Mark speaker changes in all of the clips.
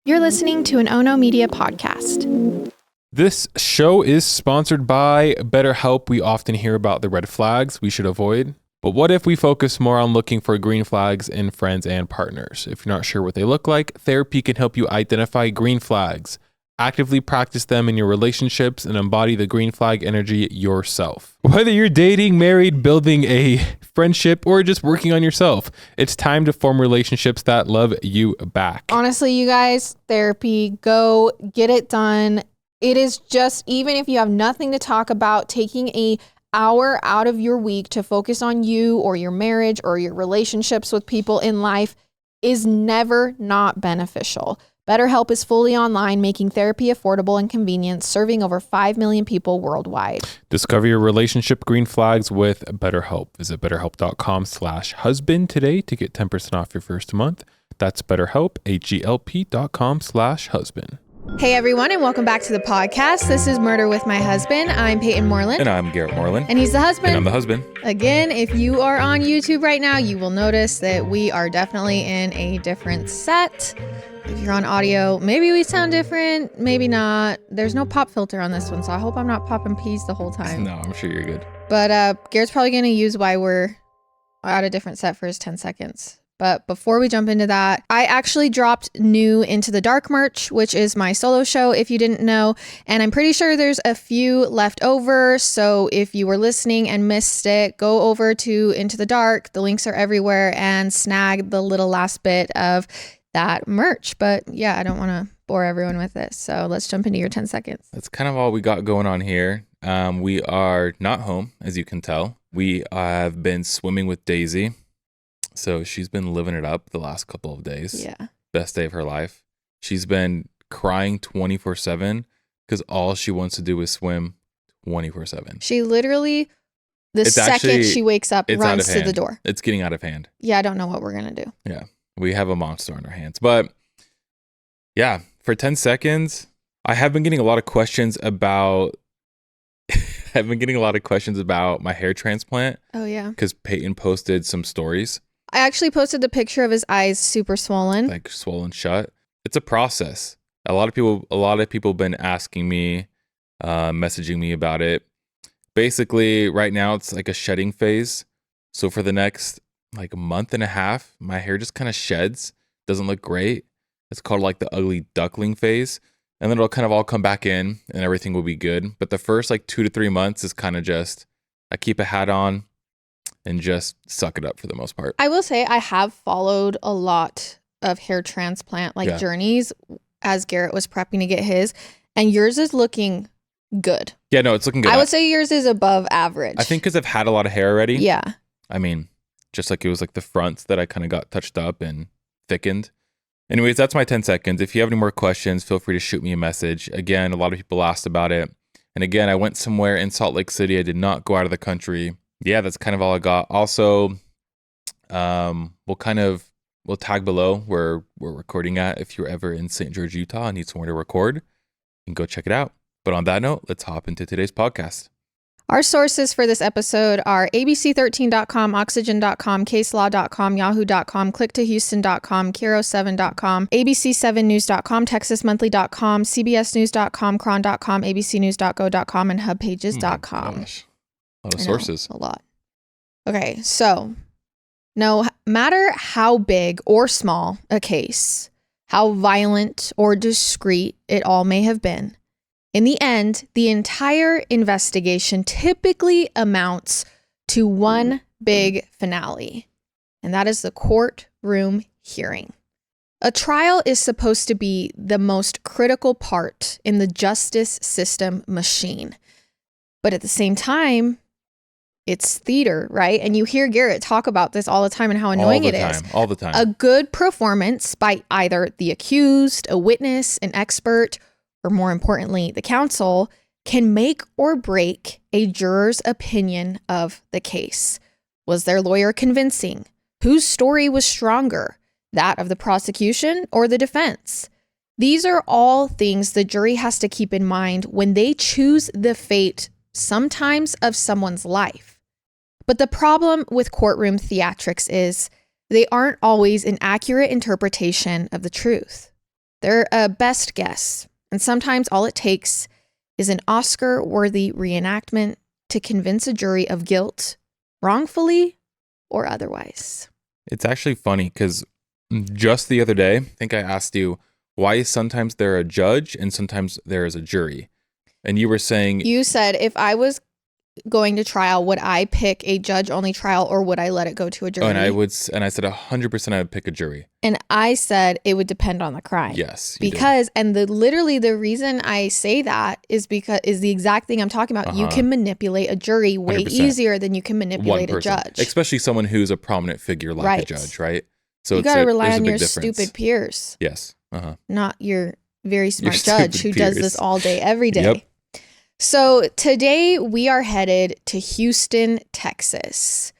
Speaker 1: You're listening to an Ono Media podcast.
Speaker 2: This show is sponsored by BetterHelp. We often hear about the red flags we should avoid. But what if we focus more on looking for green flags in friends and partners? If you're not sure what they look like, therapy can help you identify green flags. Actively practice them in your relationships and embody the green flag energy yourself. Whether you're dating, married, building a friendship, or just working on yourself, it's time to form relationships that love you back.
Speaker 1: Honestly, you guys, therapy, go get it done. It is just, even if you have nothing to talk about, taking an hour out of your week to focus on you or your marriage or your relationships with people in life is never not beneficial. BetterHelp is fully online, making therapy affordable and convenient, serving over 5 million people worldwide.
Speaker 2: Discover your relationship green flags with BetterHelp. Visit betterhelp.com/husband today to get 10% off your first month. That's BetterHelp, HELP.com/husband.
Speaker 1: Hey everyone, and welcome back to the podcast. This is Murder with My Husband. I'm Payton Moreland.
Speaker 2: And I'm Garrett Moreland.
Speaker 1: And he's the husband.
Speaker 2: And I'm the husband.
Speaker 1: Again, if you are on YouTube right now, you will notice that we are definitely in a different set. If you're on audio, maybe we sound different, maybe not. There's no pop filter on this one, so I hope I'm not popping peas the whole time.
Speaker 2: No, I'm sure you're good.
Speaker 1: But Garrett's probably going to use why we're at a different set for his 10 seconds. But before we jump into that, I actually dropped new Into the Dark merch, which is my solo show, if you didn't know. And I'm pretty sure there's a few left over. So if you were listening and missed it, go over to Into the Dark. The links are everywhere, and snag the little last bit of that merch. But yeah, I don't want to bore everyone with this. So let's jump into your 10 seconds.
Speaker 3: That's kind of all we got going on here. We are not home, as you can tell. We have been swimming with Daisy. So she's been living it up the last couple of days.
Speaker 1: Yeah.
Speaker 3: Best day of her life. She's been crying 24/7 because all she wants to do is swim 24/7.
Speaker 1: She literally, second she wakes up, runs to the door.
Speaker 3: It's getting out of hand.
Speaker 1: Yeah, I don't know what we're going to do.
Speaker 3: Yeah. We have a monster on our hands. But yeah, for 10 seconds, I have been getting a lot of questions about my hair transplant.
Speaker 1: Oh, yeah.
Speaker 3: Because Peyton posted some stories.
Speaker 1: I actually posted the picture of his eyes super swollen.
Speaker 3: Like swollen shut. It's a process. A lot of people have been asking me, messaging me about it. Basically, right now it's like a shedding phase. So for the next like a month and a half, my hair just kind of sheds. Doesn't look great. It's called like the ugly duckling phase. And then it'll kind of all come back in and everything will be good. But the first like 2 to 3 months is kind of just, I keep a hat on and just suck it up for the most part.
Speaker 1: I will say I have followed a lot of hair transplant journeys as Garrett was prepping to get his, and yours is looking good.
Speaker 3: Yeah, no, it's looking good.
Speaker 1: I would say yours is above average.
Speaker 3: I think because I've had a lot of hair already.
Speaker 1: Yeah.
Speaker 3: I mean, just like it was like the fronts that I kind of got touched up and thickened. Anyways, that's my 10 seconds. If you have any more questions, feel free to shoot me a message. Again, a lot of people asked about it. And again, I went somewhere in Salt Lake City. I did not go out of the country. Yeah, that's kind of all I got. Also, we'll tag below where we're recording at. If you're ever in St. George, Utah and need somewhere to record, you can go check it out. But on that note, let's hop into today's podcast.
Speaker 1: Our sources for this episode are abc13.com, oxygen.com, caselaw.com, yahoo.com, clicktohouston.com, kiro7.com, abc7news.com, texasmonthly.com, cbsnews.com, cron.com, abcnews.go.com, and hubpages.com.
Speaker 3: Gosh. A lot of sources.
Speaker 1: A lot. Okay, so no matter how big or small a case, how violent or discreet it all may have been, in the end, the entire investigation typically amounts to one big finale, and that is the courtroom hearing. A trial is supposed to be the most critical part in the justice system machine. But at the same time, it's theater, right? And you hear Garrett talk about this all the time and how annoying it is.
Speaker 3: All the time.
Speaker 1: A good performance by either the accused, a witness, an expert, or more importantly, the counsel, can make or break a juror's opinion of the case. Was their lawyer convincing? Whose story was stronger? That of the prosecution or the defense? These are all things the jury has to keep in mind when they choose the fate, sometimes of someone's life. But the problem with courtroom theatrics is they aren't always an accurate interpretation of the truth. They're a best guess, and sometimes all it takes is an Oscar-worthy reenactment to convince a jury of guilt, wrongfully or otherwise.
Speaker 3: It's actually funny because just the other day, I think I asked you, why is sometimes there a judge and sometimes there is a jury? And you were saying...
Speaker 1: You said, if I was going to trial, would I pick a judge-only trial or would I let it go to a jury?
Speaker 3: And I said 100% I would pick a jury.
Speaker 1: And I said it would depend on the crime.
Speaker 3: Yes.
Speaker 1: Because, and literally the reason I say that is the exact thing I'm talking about. You can manipulate a jury way
Speaker 3: 100%.
Speaker 1: Easier than you can manipulate a judge.
Speaker 3: Especially someone who's a prominent figure like a judge, right? So
Speaker 1: you got to rely on your stupid peers.
Speaker 3: Yes.
Speaker 1: Not your very smart judge who does this all day, every day.
Speaker 3: Yep.
Speaker 1: So today we are headed to Houston, Texas,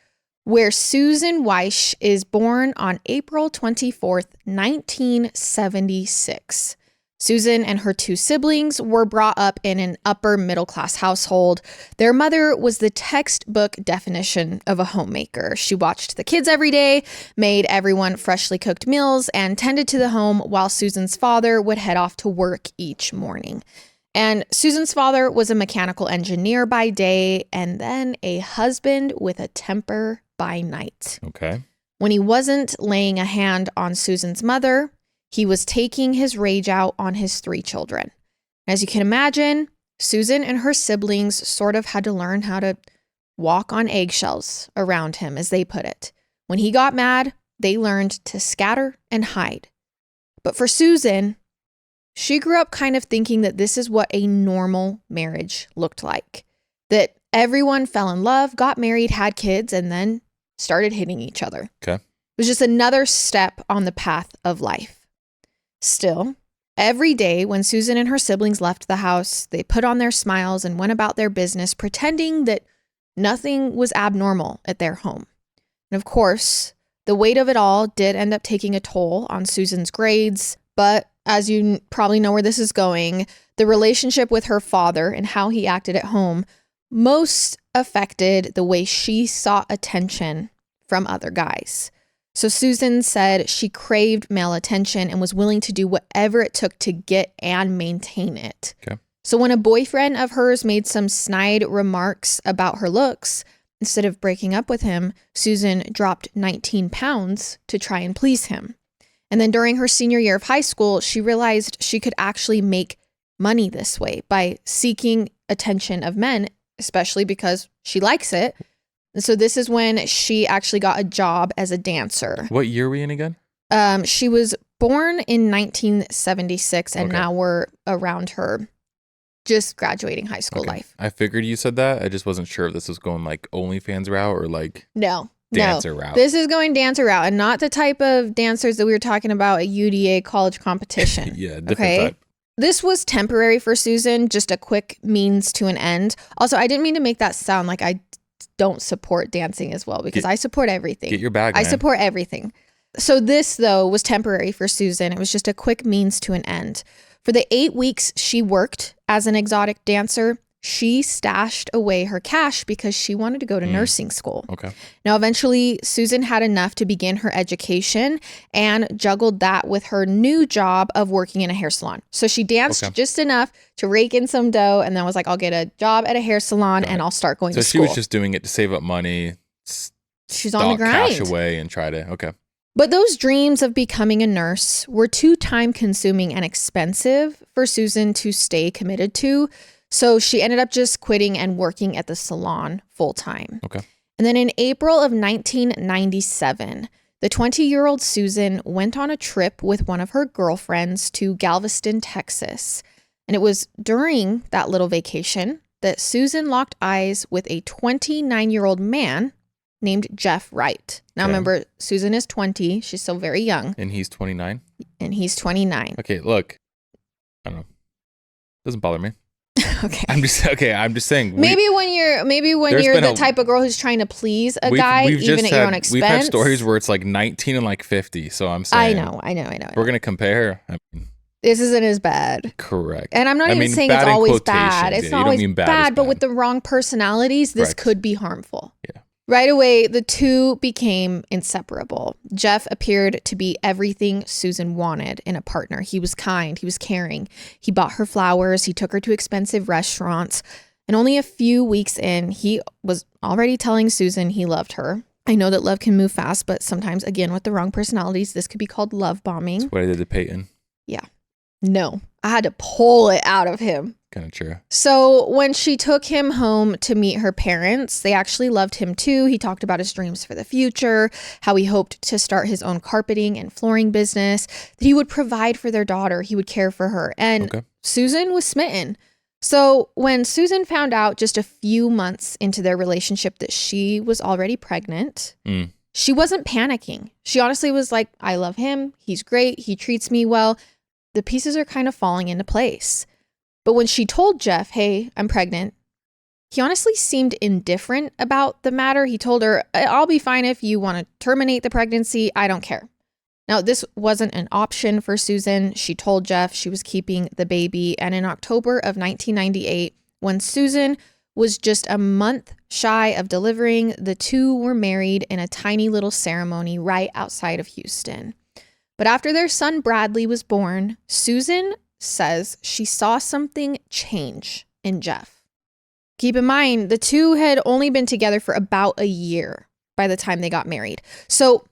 Speaker 1: where Susan Wright is born on April 24th, 1976. Susan and her two siblings were brought up in an upper middle class household. Their mother was the textbook definition of a homemaker. She watched the kids every day, made everyone freshly cooked meals, and tended to the home while Susan's father would head off to work each morning. And Susan's father was a mechanical engineer by day and then a husband with a temper by night.
Speaker 3: Okay.
Speaker 1: When he wasn't laying a hand on Susan's mother, he was taking his rage out on his 3 children. As you can imagine, Susan and her siblings sort of had to learn how to walk on eggshells around him, as they put it. When he got mad, they learned to scatter and hide. But for Susan, she grew up kind of thinking that this is what a normal marriage looked like. That everyone fell in love, got married, had kids, and then started hitting each other.
Speaker 3: Okay.
Speaker 1: It was just another step on the path of life. Still, every day when Susan and her siblings left the house, they put on their smiles and went about their business, pretending that nothing was abnormal at their home. And of course, the weight of it all did end up taking a toll on Susan's grades, but as you probably know where this is going, the relationship with her father and how he acted at home most affected the way she sought attention from other guys. So Susan said she craved male attention and was willing to do whatever it took to get and maintain it.
Speaker 3: Okay.
Speaker 1: So when a boyfriend of hers made some snide remarks about her looks, instead of breaking up with him, Susan dropped 19 pounds to try and please him. And then during her senior year of high school, she realized she could actually make money this way by seeking attention of men, especially because she likes it. And so this is when she actually got a job as a dancer.
Speaker 3: What year are we in again?
Speaker 1: She was born in 1976, and
Speaker 3: Okay.
Speaker 1: now we're around her just graduating high school life.
Speaker 3: I figured you said that. I just wasn't sure if this was going like OnlyFans route or like dancer route.
Speaker 1: This is going dancer route, and not the type of dancers that we were talking about at UDA college competition.
Speaker 3: Yeah, different type.
Speaker 1: This was temporary for Susan, just a quick means to an end. Also, I didn't mean to make that sound like I don't support dancing as well, because I support everything.
Speaker 3: Get your bag,
Speaker 1: I
Speaker 3: man.
Speaker 1: support everything. So this, though, was temporary for Susan. It was just a quick means to an end. For the 8 weeks she worked as an exotic dancer, she stashed away her cash because she wanted to go to nursing school.
Speaker 3: Okay.
Speaker 1: Now, eventually, Susan had enough to begin her education and juggled that with her new job of working in a hair salon. So she danced just enough to rake in some dough, and then was like, I'll get a job at a hair salon and I'll start going to school.
Speaker 3: So she was just doing it to save up money,
Speaker 1: she's on the grind.
Speaker 3: cash away and try to,
Speaker 1: But those dreams of becoming a nurse were too time-consuming and expensive for Susan to stay committed to. So she ended up just quitting and working at the salon full-time.
Speaker 3: Okay.
Speaker 1: And then in April of 1997, the 20-year-old Susan went on a trip with one of her girlfriends to Galveston, Texas. And it was during that little vacation that Susan locked eyes with a 29-year-old man named Jeff Wright. Now, remember, Susan is 20. She's still very young.
Speaker 3: And he's 29?
Speaker 1: And he's 29.
Speaker 3: Okay, look. I don't know. Doesn't bother me.
Speaker 1: Okay.
Speaker 3: I'm just saying.
Speaker 1: Maybe when you're the type of girl who's trying to please a guy, even at your own expense.
Speaker 3: We've had stories where it's like 19 and like 50. So I'm saying.
Speaker 1: I know.
Speaker 3: We're going to compare. I mean,
Speaker 1: this isn't as bad.
Speaker 3: Correct.
Speaker 1: And I'm not even saying it's always bad. It's not always bad, but with the wrong personalities, this could be harmful.
Speaker 3: Yeah.
Speaker 1: Right away, the two became inseparable. Jeff appeared to be everything Susan wanted in a partner. He was kind, he was caring. He bought her flowers, he took her to expensive restaurants. And only a few weeks in, he was already telling Susan he loved her. I know that love can move fast, but sometimes, again, with the wrong personalities, this could be called love bombing.
Speaker 3: That's what I did to Payton.
Speaker 1: Yeah. No, I had to pull it out of him.
Speaker 3: Kind of true.
Speaker 1: So when she took him home to meet her parents, they actually loved him too. He talked about his dreams for the future, how he hoped to start his own carpeting and flooring business, that he would provide for their daughter, he would care for her. And Susan was smitten. So when Susan found out just a few months into their relationship that she was already pregnant, she wasn't panicking. She honestly was like, I love him. He's great. He treats me well. The pieces are kind of falling into place. But when she told Jeff, hey, I'm pregnant, he honestly seemed indifferent about the matter. He told her, I'll be fine if you want to terminate the pregnancy. I don't care. Now, this wasn't an option for Susan. She told Jeff she was keeping the baby. And in October of 1998, when Susan was just a month shy of delivering, the two were married in a tiny little ceremony right outside of Houston. But after their son Bradley was born, Susan says she saw something change in Jeff. Keep in mind, the two had only been together for about a year by the time they got married. So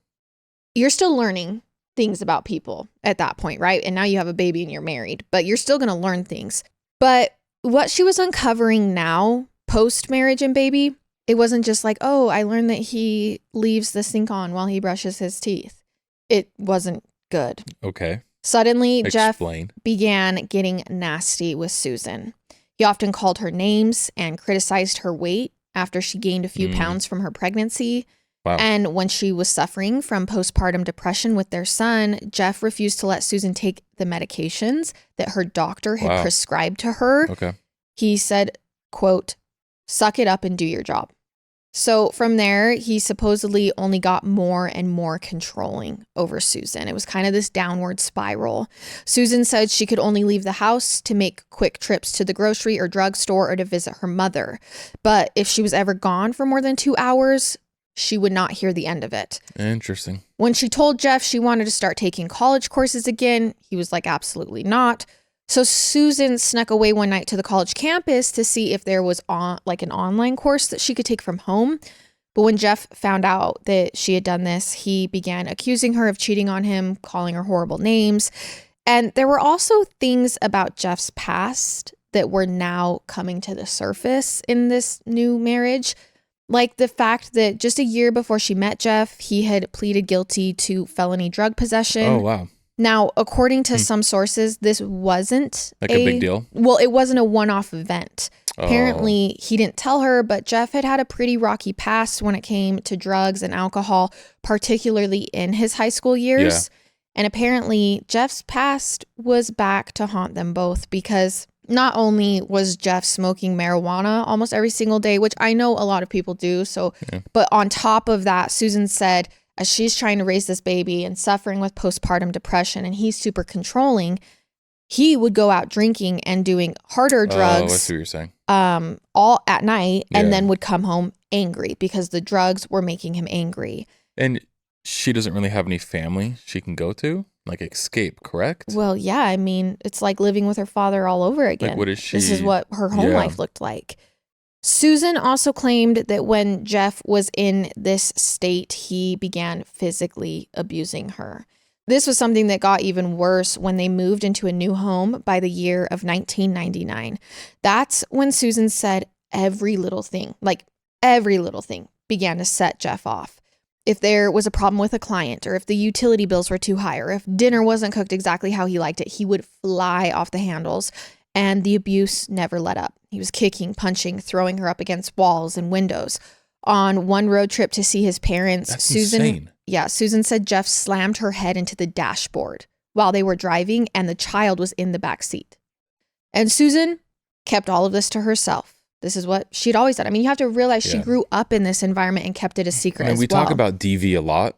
Speaker 1: you're still learning things about people at that point, right? And now you have a baby and you're married, but you're still going to learn things. But what she was uncovering now, post-marriage and baby, it wasn't just like, oh, I learned that he leaves the sink on while he brushes his teeth. It wasn't good.
Speaker 3: Okay.
Speaker 1: Suddenly,
Speaker 3: Explain.
Speaker 1: Jeff began getting nasty with Susan. He often called her names and criticized her weight after she gained a few pounds from her pregnancy.
Speaker 3: Wow.
Speaker 1: And when she was suffering from postpartum depression with their son, Jeff refused to let Susan take the medications that her doctor had prescribed to her.
Speaker 3: Okay.
Speaker 1: He said, quote, suck it up and do your job. So from there, he supposedly only got more and more controlling over Susan. It was kind of this downward spiral. Susan said she could only leave the house to make quick trips to the grocery or drugstore or to visit her mother. But if she was ever gone for more than 2 hours, she would not hear the end of it.
Speaker 3: Interesting.
Speaker 1: When she told Jeff she wanted to start taking college courses again, he was like, absolutely not. So Susan snuck away one night to the college campus to see if there was an online course that she could take from home. But when Jeff found out that she had done this, he began accusing her of cheating on him, calling her horrible names. And there were also things about Jeff's past that were now coming to the surface in this new marriage. Like the fact that just a year before she met Jeff, he had pleaded guilty to felony drug possession.
Speaker 3: Oh, wow.
Speaker 1: Now, according to some sources, this wasn't
Speaker 3: a big deal.
Speaker 1: Well, it wasn't a one-off event. Apparently, he didn't tell her, but Jeff had had a pretty rocky past when it came to drugs and alcohol, particularly in his high school years. Yeah. And apparently, Jeff's past was back to haunt them both because not only was Jeff smoking marijuana almost every single day, which I know a lot of people do. But on top of that, Susan said, as she's trying to raise this baby and suffering with postpartum depression, and he's super controlling, he would go out drinking and doing harder drugs.
Speaker 3: I see what you're saying.
Speaker 1: All at night, and then would come home angry because the drugs were making him angry.
Speaker 3: And she doesn't really have any family she can go to, like escape, correct?
Speaker 1: Well, yeah. I mean, it's like living with her father all over again.
Speaker 3: Like, what is she?
Speaker 1: This is what her home life looked like. Susan also claimed that when Jeff was in this state, he began physically abusing her. This was something that got even worse when they moved into a new home by the year of 1999. That's when Susan said every little thing began to set Jeff off. If there was a problem with a client, or if the utility bills were too high, or if dinner wasn't cooked exactly how he liked it, he would fly off the handles. And the abuse never let up. He was kicking, punching, throwing her up against walls and windows. On one road trip to see his parents,
Speaker 3: That's insane.
Speaker 1: Susan said Jeff slammed her head into the dashboard while they were driving, and the child was in the back seat. And Susan kept all of this to herself. This is what she'd always done. I mean, you have to realize she grew up in this environment and kept it a secret as well.
Speaker 3: We talk about DV a lot.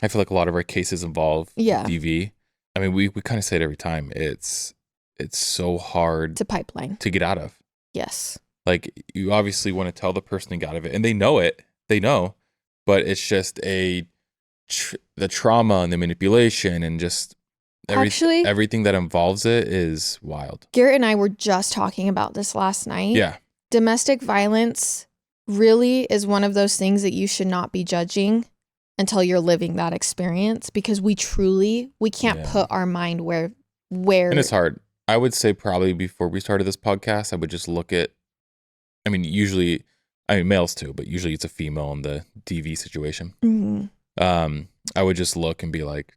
Speaker 3: I feel like a lot of our cases involve DV. I mean, we kind of say it every time. It's so hard
Speaker 1: to pipeline
Speaker 3: to get out of.
Speaker 1: Yes.
Speaker 3: Like, you obviously want to tell the person to get out of it, and they know it. they know, but it's just the trauma and the manipulation and just
Speaker 1: Actually,
Speaker 3: everything that involves it is wild.
Speaker 1: Garrett and I were just talking about this last night.
Speaker 3: Yeah.
Speaker 1: Domestic violence really is one of those things that you should not be judging until you're living that experience, because we can't put our mind where
Speaker 3: And it's hard. I would say probably before we started this podcast, I would just look at, usually, males too, but usually it's a female in the DV situation.
Speaker 1: Mm-hmm.
Speaker 3: I would just look and be like,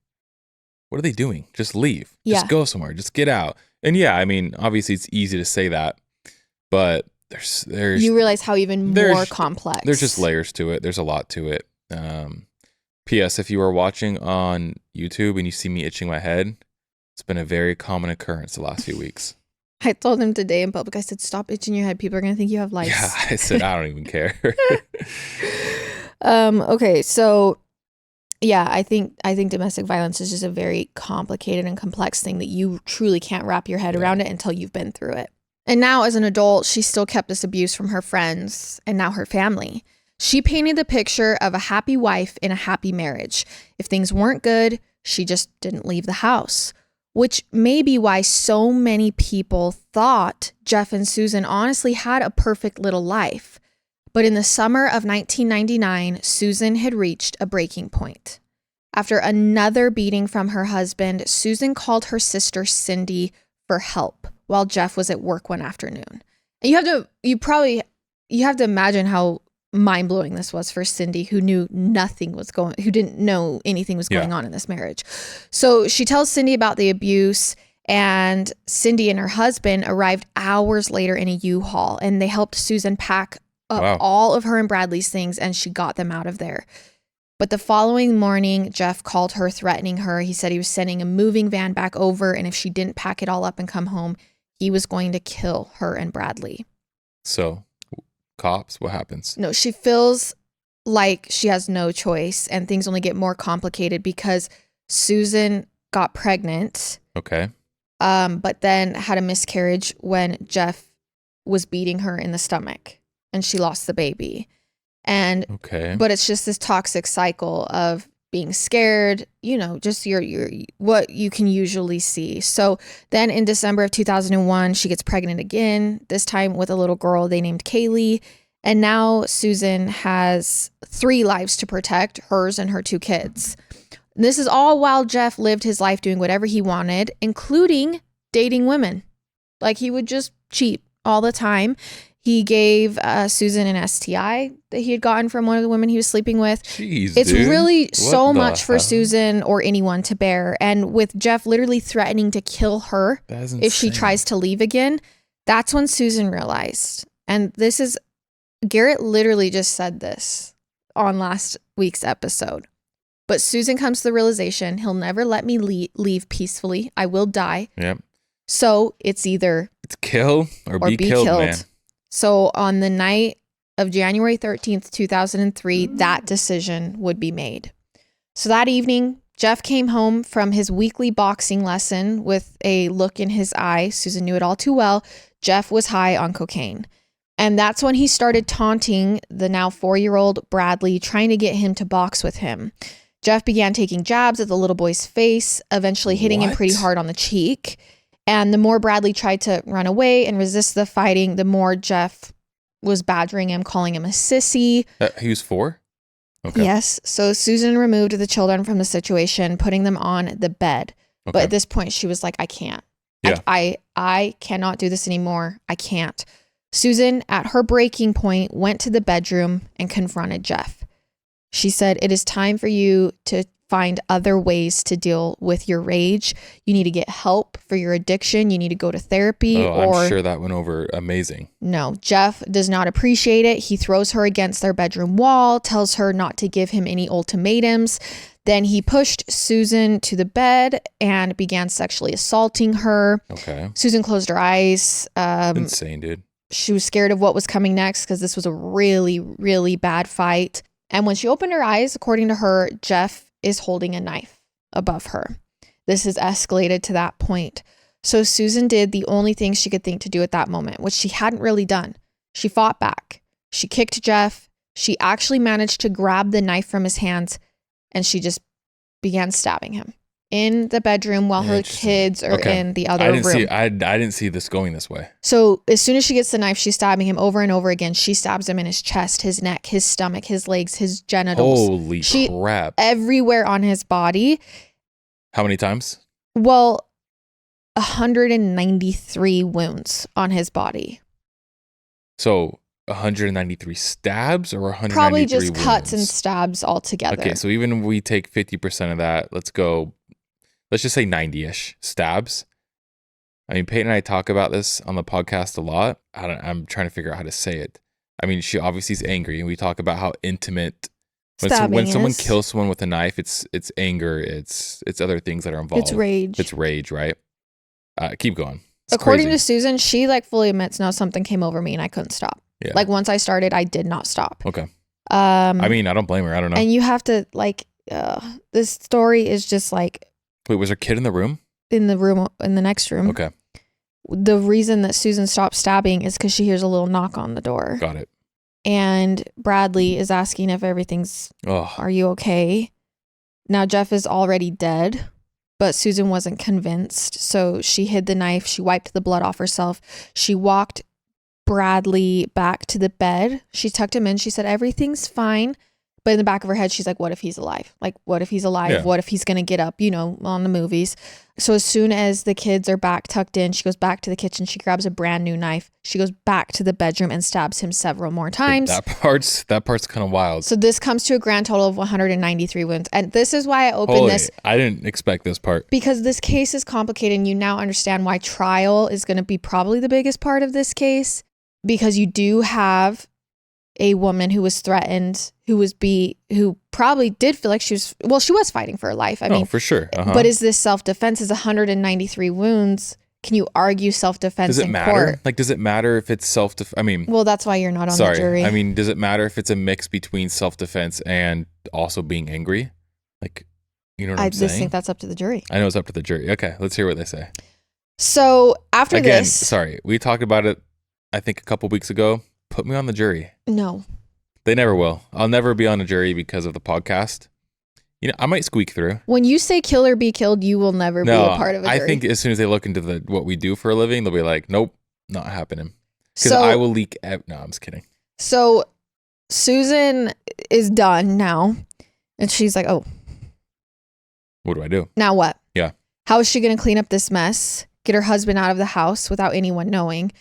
Speaker 3: what are they doing? Just leave.
Speaker 1: Yeah.
Speaker 3: Just go somewhere. Just get out. And yeah, obviously it's easy to say that, but there's
Speaker 1: you realize how even more complex.
Speaker 3: There's just layers to it. There's a lot to it. P.S. If you are watching on YouTube and you see me itching my head, it's been a very common occurrence the last few weeks.
Speaker 1: I told him today in public, I said, stop itching your head. People are going to think you have lice.
Speaker 3: Yeah, I said, I don't even care.
Speaker 1: Okay, so yeah, I think domestic violence is just a very complicated and complex thing that you truly can't wrap your head around it until you've been through it. And now as an adult, she still kept this abuse from her friends and now her family. She painted the picture of a happy wife in a happy marriage. If things weren't good, she just didn't leave the house, which may be why so many people thought Jeff and Susan honestly had a perfect little life. But in the summer of 1999, Susan had reached a breaking point. After another beating from her husband, Susan called her sister Cindy for help while Jeff was at work one afternoon. And you have to imagine how mind-blowing this was for Cindy, who didn't know anything was going on in this marriage. So she tells Cindy about the abuse, and Cindy and her husband arrived hours later in a U-Haul, and they helped Susan pack up all of her and Bradley's things, and she got them out of there. But the following morning, Jeff called her, threatening her. He said he was sending a moving van back over, and if she didn't pack it all up and come home, he was going to kill her and Bradley.
Speaker 3: So, cops, what happens?
Speaker 1: No, she feels like she has no choice, and things only get more complicated because Susan got pregnant.
Speaker 3: Okay.
Speaker 1: But then had a miscarriage when Jeff was beating her in the stomach, and she lost the baby. And but it's just this toxic cycle of being scared, just your what you can usually see. So then in December of 2001, she gets pregnant again, this time with a little girl they named Kaylee. And now Susan has 3 lives to protect, hers and her 2 kids. This is all while Jeff lived his life doing whatever he wanted, including dating women. Like, he would just cheat all the time. He gave Susan an STI that he had gotten from one of the women he was sleeping with.
Speaker 3: Jeez,
Speaker 1: it's
Speaker 3: dude.
Speaker 1: really so much for Susan or anyone to bear. And with Jeff literally threatening to kill her if she tries to leave again, that's when Susan realized. And Garrett literally just said this on last week's episode. But Susan comes to the realization, he'll never let me leave peacefully. I will die.
Speaker 3: Yep.
Speaker 1: So it's either
Speaker 3: kill or be killed, man.
Speaker 1: So on the night of January 13th, 2003, that decision would be made. So that evening, Jeff came home from his weekly boxing lesson with a look in his eye. Susan knew it all too well. Jeff was high on cocaine. And that's when he started taunting the now 4-year-old Bradley, trying to get him to box with him. Jeff began taking jabs at the little boy's face, eventually hitting him pretty hard on the cheek. And the more Bradley tried to run away and resist the fighting, the more Jeff was badgering him, calling him a sissy.
Speaker 3: He was 4? Okay.
Speaker 1: Yes. So Susan removed the children from the situation, putting them on the bed. Okay. But at this point, she was like, I can't. Yeah. I cannot do this anymore. I can't. Susan, at her breaking point, went to the bedroom and confronted Jeff. She said, it is time for you to find other ways to deal with your rage. You need to get help for your addiction. You need to go to therapy.
Speaker 3: I'm sure that went over amazing.
Speaker 1: No, Jeff does not appreciate it. He throws her against their bedroom wall, tells her not to give him any ultimatums. Then he pushed Susan to the bed and began sexually assaulting her.
Speaker 3: Okay.
Speaker 1: Susan closed her eyes.
Speaker 3: Insane, dude.
Speaker 1: She was scared of what was coming next because this was a really, really bad fight. And when she opened her eyes, according to her, Jeff is holding a knife above her. This has escalated to that point. So Susan did the only thing she could think to do at that moment, which she hadn't really done. She fought back. She kicked Jeff. She actually managed to grab the knife from his hands and she just began stabbing him in the bedroom while her kids are in the other room.
Speaker 3: I didn't see this going this way.
Speaker 1: So as soon as she gets the knife, she's stabbing him over and over again. She stabs him in his chest, his neck, his stomach, his legs, his genitals.
Speaker 3: Holy crap.
Speaker 1: Everywhere on his body.
Speaker 3: How many times?
Speaker 1: Well, 193 wounds on his body.
Speaker 3: So 193 stabs or 193
Speaker 1: Probably just
Speaker 3: wounds?
Speaker 1: cuts and stabs altogether.
Speaker 3: Okay, so even if we take 50% of that, let's just say 90-ish stabs. I mean, Payton and I talk about this on the podcast a lot. I'm trying to figure out how to say it. I mean, she obviously is angry, and we talk about how intimate when someone kills someone with a knife, it's anger, it's other things that are involved. It's rage, right? Keep going.
Speaker 1: According to Susan, she fully admits, no, something came over me and I couldn't stop. Yeah. Once I started, I did not stop. Okay.
Speaker 3: I mean, I don't blame her. I don't know.
Speaker 1: And you have to this story is just
Speaker 3: Wait, was her kid in the room?
Speaker 1: In the next room.
Speaker 3: Okay.
Speaker 1: The reason that Susan stopped stabbing is because she hears a little knock on the door.
Speaker 3: Got it.
Speaker 1: And Bradley is asking if everything's, are you okay? Now Jeff is already dead, but Susan wasn't convinced. So she hid the knife. She wiped the blood off herself. She walked Bradley back to the bed. She tucked him in. She said, everything's fine. But in the back of her head, she's like, what if he's alive? What if he's alive? Yeah. What if he's going to get up, on the movies? So as soon as the kids are back tucked in, she goes back to the kitchen. She grabs a brand new knife. She goes back to the bedroom and stabs him several more times.
Speaker 3: That part's kind of wild.
Speaker 1: So this comes to a grand total of 193 wounds. And this is why I opened this.
Speaker 3: I didn't expect this part.
Speaker 1: Because this case is complicated and you now understand why trial is going to be probably the biggest part of this case. Because you do have a woman who was threatened, who probably did feel like she was fighting for her life. I mean,
Speaker 3: for sure.
Speaker 1: But is this self-defense? Is 193 wounds? Can you argue self-defense in court?
Speaker 3: Does it matter if it's self-defense? I mean,
Speaker 1: well, that's why you're not on the jury.
Speaker 3: I mean, does it matter if it's a mix between self-defense and also being angry? You know what I'm saying? I just
Speaker 1: think that's up to the jury.
Speaker 3: I know it's up to the jury. Okay, let's hear what they say.
Speaker 1: So after this,
Speaker 3: sorry, we talked about it, I think a couple weeks ago. Put me on the jury.
Speaker 1: No.
Speaker 3: They never will. I'll never be on a jury because of the podcast. I might squeak through.
Speaker 1: When you say kill or be killed, you will never be a part of a jury.
Speaker 3: I think as soon as they look into what we do for a living, they'll be like, nope, not happening. Because I will leak. No, I'm just kidding.
Speaker 1: So Susan is done now. And she's like, oh.
Speaker 3: What do I do?
Speaker 1: Now what?
Speaker 3: Yeah.
Speaker 1: How is she going to clean up this mess? Get her husband out of the house without anyone knowing?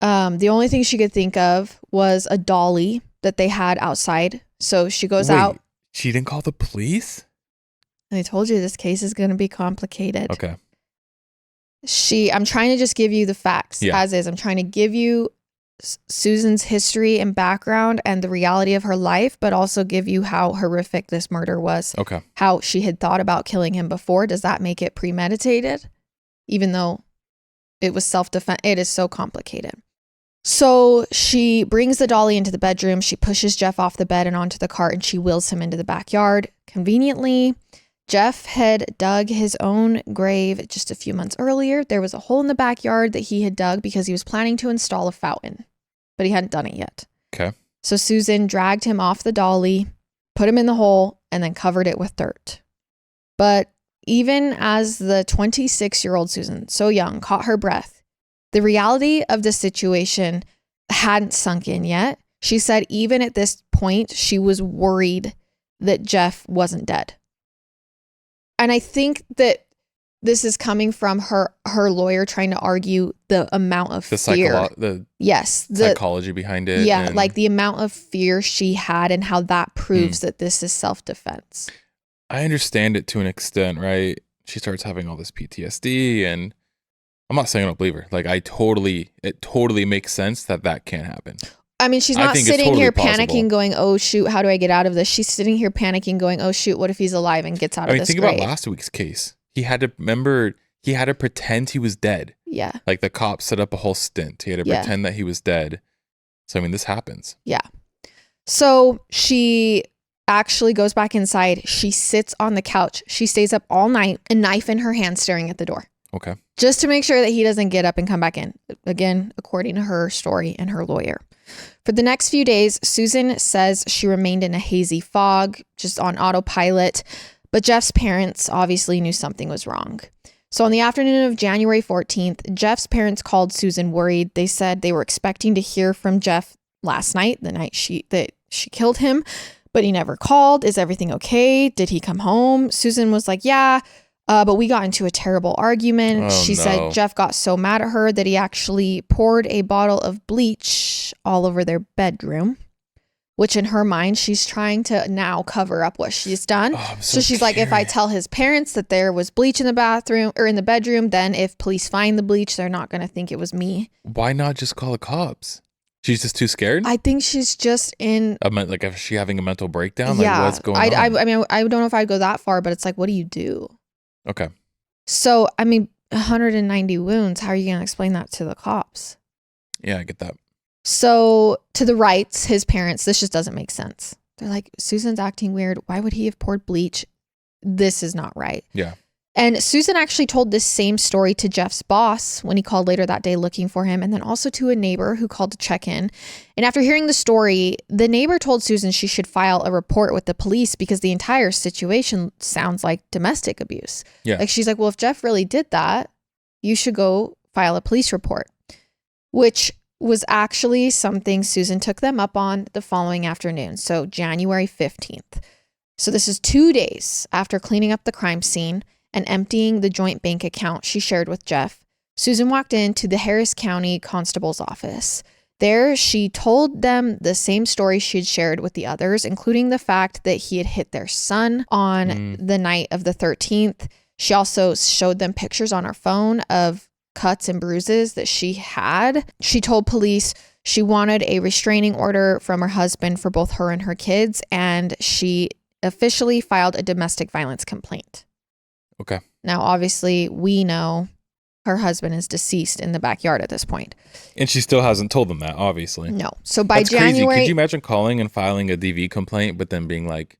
Speaker 1: The only thing she could think of was a dolly that they had outside. So she goes out.
Speaker 3: She didn't call the police?
Speaker 1: I told you this case is going to be complicated.
Speaker 3: Okay.
Speaker 1: I'm trying to just give you the facts as is. I'm trying to give you Susan's history and background and the reality of her life, but also give you how horrific this murder was.
Speaker 3: Okay.
Speaker 1: How she had thought about killing him before. Does that make it premeditated? Even though it was self-defense, it is so complicated. So she brings the dolly into the bedroom. She pushes Jeff off the bed and onto the cart and she wheels him into the backyard. Conveniently, Jeff had dug his own grave just a few months earlier. There was a hole in the backyard that he had dug because he was planning to install a fountain, but he hadn't done it yet.
Speaker 3: Okay.
Speaker 1: So Susan dragged him off the dolly, put him in the hole, and then covered it with dirt. But even as the 26-year-old Susan, so young, caught her breath, the reality of the situation hadn't sunk in yet. She said even at this point, she was worried that Jeff wasn't dead. And I think that this is coming from her lawyer trying to argue the amount of fear.
Speaker 3: The psychology behind it.
Speaker 1: Yeah, the amount of fear she had and how that proves that this is self-defense.
Speaker 3: I understand it to an extent, right? She starts having all this PTSD and I'm not saying I don't believe her. It totally makes sense that can't happen.
Speaker 1: I mean, she's not sitting here panicking going, oh shoot, how do I get out of this? She's sitting here panicking going, oh shoot, what if he's alive and gets out of this
Speaker 3: think
Speaker 1: grave?
Speaker 3: About last week's case. He had to pretend he was dead.
Speaker 1: Yeah.
Speaker 3: The cops set up a whole stint. He had to pretend that he was dead. So, this happens.
Speaker 1: Yeah. So she actually goes back inside. She sits on the couch. She stays up all night, a knife in her hand, staring at the door.
Speaker 3: Okay.
Speaker 1: Just to make sure that he doesn't get up and come back in. Again, according to her story and her lawyer. For the next few days, Susan says she remained in a hazy fog, just on autopilot, but Jeff's parents obviously knew something was wrong. So on the afternoon of January 14th, Jeff's parents called Susan worried. They said they were expecting to hear from Jeff last night, the night that she killed him, but he never called. Is everything okay? Did he come home? Susan was like, yeah, but we got into a terrible argument. She said Jeff got so mad at her that he actually poured a bottle of bleach all over their bedroom, which in her mind, she's trying to now cover up what she's done.
Speaker 2: Oh,
Speaker 1: so she's like, if I tell his parents that there was bleach in the bathroom or in the bedroom, then if police find the bleach, they're not going to think it was me.
Speaker 3: Why not just call the cops? She's just too scared?
Speaker 1: I think she's just in...
Speaker 3: Like, is she having a mental breakdown?
Speaker 1: Yeah.
Speaker 3: Like, what's going on?
Speaker 1: I mean, I don't know if I'd go that far, but it's like, what do you do?
Speaker 3: Okay.
Speaker 1: So, I mean, 190 wounds. How are you going to explain that to the cops?
Speaker 3: Yeah, I get that.
Speaker 1: So to the Wrights, his parents, this just doesn't make sense. They're like, Susan's acting weird. Why would he have poured bleach? This is not right.
Speaker 3: Yeah.
Speaker 1: And Susan actually told this same story to Jeff's boss when he called later that day looking for him, and then also to a neighbor who called to check in. And after hearing the story, the neighbor told Susan she should file a report with the police because the entire situation sounds like domestic abuse.
Speaker 3: Yeah.
Speaker 1: Like, she's like, well, if Jeff really did that, you should go file a police report, which was actually something Susan took them up on the following afternoon. So January 15th. So this is 2 days after cleaning up the crime scene and emptying the joint bank account she shared with Jeff. Susan walked into the Harris County Constable's office. There, she told them the same story she had shared with the others, including the fact that he had hit their son on the night of the 13th. She also showed them pictures on her phone of cuts and bruises that she had. She told police she wanted a restraining order from her husband for both her and her kids, and she officially filed a domestic violence complaint.
Speaker 3: Okay.
Speaker 1: Now, obviously, we know her husband is deceased in the backyard at this point.
Speaker 3: And she still hasn't told them that, obviously.
Speaker 1: No. So by
Speaker 3: That's
Speaker 1: January...
Speaker 3: crazy. Could you imagine calling and filing a DV complaint, but then being like,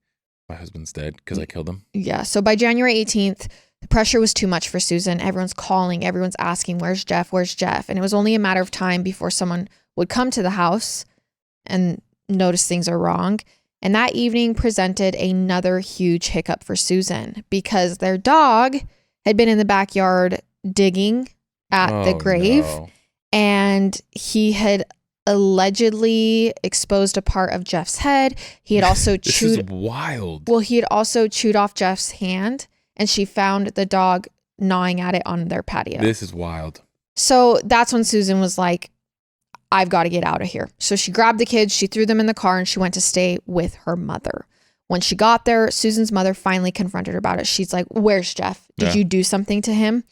Speaker 3: my husband's dead because I killed him?
Speaker 1: Yeah. So by January 18th, the pressure was too much for Susan. Everyone's calling. Everyone's asking, where's Jeff? Where's Jeff? And it was only a matter of time before someone would come to the house and notice things are wrong. And that evening presented another huge hiccup for Susan because their dog had been in the backyard digging at the grave.
Speaker 3: No.
Speaker 1: And he had allegedly exposed a part of Jeff's head. He had also
Speaker 3: This
Speaker 1: chewed...
Speaker 3: is wild.
Speaker 1: Well, he had also chewed off Jeff's hand, and she found the dog gnawing at it on their patio.
Speaker 3: This is wild.
Speaker 1: So that's when Susan was like, I've got to get out of here. So she grabbed the kids, she threw them in the car, and she went to stay with her mother. When she got there, Susan's mother finally confronted her about it. She's like, where's Jeff? Did you do something to him?